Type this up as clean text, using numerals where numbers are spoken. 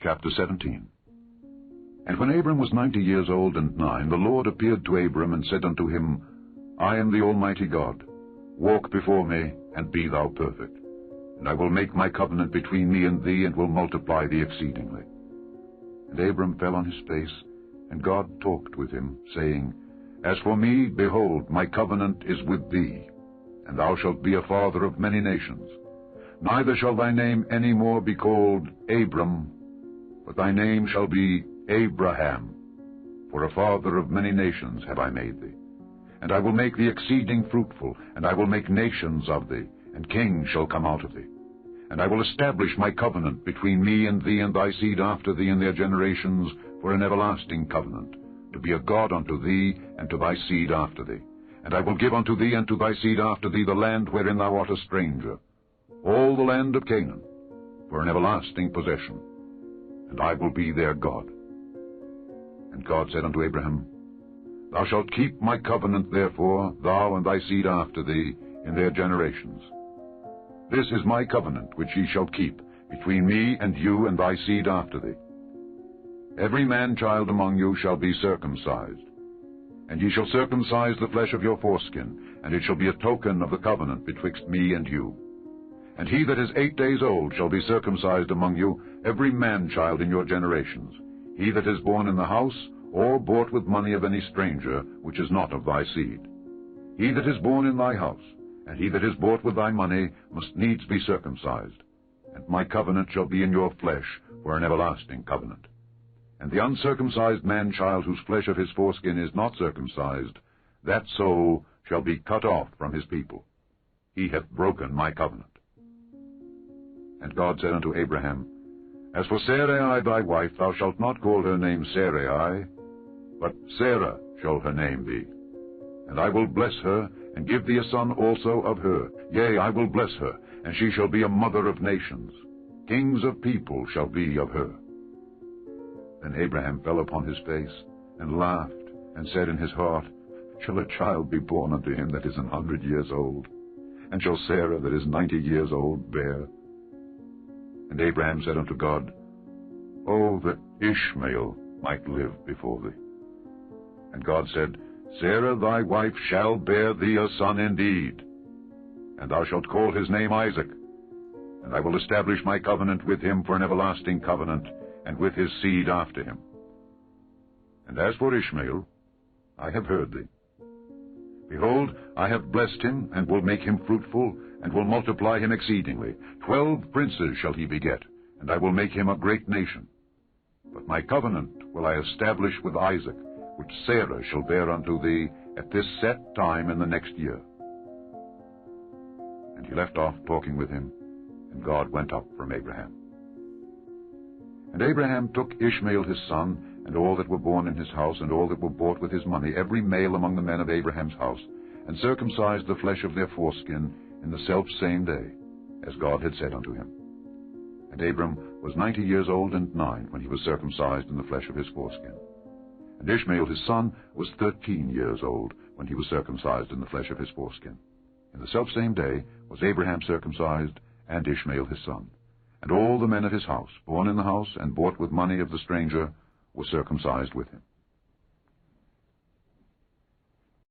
Chapter 17. And when Abram was 90 years old and 9, the Lord appeared to Abram and said unto him, I am the Almighty God. Walk before me, and be thou perfect. And I will make my covenant between me and thee, and will multiply thee exceedingly. And Abram fell on his face, and God talked with him, saying, As for me, behold, my covenant is with thee, and thou shalt be a father of many nations. Neither shall thy name any more be called Abram, but thy name shall be Abraham, for a father of many nations have I made thee. And I will make thee exceeding fruitful, and I will make nations of thee, and kings shall come out of thee. And I will establish my covenant between me and thee and thy seed after thee in their generations for an everlasting covenant, to be a God unto thee and to thy seed after thee. And I will give unto thee and to thy seed after thee the land wherein thou art a stranger, all the land of Canaan, for an everlasting possession, and I will be their God. And God said unto Abraham, Thou shalt keep my covenant, therefore, thou and thy seed after thee, in their generations. This is my covenant which ye shall keep, between me and you and thy seed after thee. Every man-child among you shall be circumcised. And ye shall circumcise the flesh of your foreskin, and it shall be a token of the covenant betwixt me and you. And he that is 8 days old shall be circumcised among you, every man-child in your generations, he that is born in the house, or bought with money of any stranger, which is not of thy seed. He that is born in thy house, and he that is bought with thy money, must needs be circumcised. And my covenant shall be in your flesh for an everlasting covenant. And the uncircumcised man-child whose flesh of his foreskin is not circumcised, that soul shall be cut off from his people. He hath broken my covenant. And God said unto Abraham, As for Sarai thy wife, thou shalt not call her name Sarai, but Sarah shall her name be. And I will bless her, and give thee a son also of her. Yea, I will bless her, and she shall be a mother of nations. Kings of people shall be of her. Then Abraham fell upon his face, and laughed, and said in his heart, Shall a child be born unto him that is 100 years old? And shall Sarah that is 90 years old bear? And Abraham said unto God, Oh, that Ishmael might live before thee. And God said, Sarah thy wife shall bear thee a son indeed, and thou shalt call his name Isaac. And I will establish my covenant with him for an everlasting covenant, and with his seed after him. And as for Ishmael, I have heard thee. Behold, I have blessed him, and will make him fruitful, and will multiply him exceedingly. 12 princes shall he beget, and I will make him a great nation. But my covenant will I establish with Isaac, which Sarah shall bear unto thee at this set time in the next year. And he left off talking with him, and God went up from Abraham. And Abraham took Ishmael his son, and all that were born in his house, and all that were bought with his money, every male among the men of Abraham's house, and circumcised the flesh of their foreskin in the selfsame day, as God had said unto him. And Abram was 90 years old and 9 when he was circumcised in the flesh of his foreskin. And Ishmael his son was 13 years old when he was circumcised in the flesh of his foreskin. In the selfsame day was Abraham circumcised, and Ishmael his son. And all the men of his house, born in the house and bought with money of the stranger, were circumcised with him.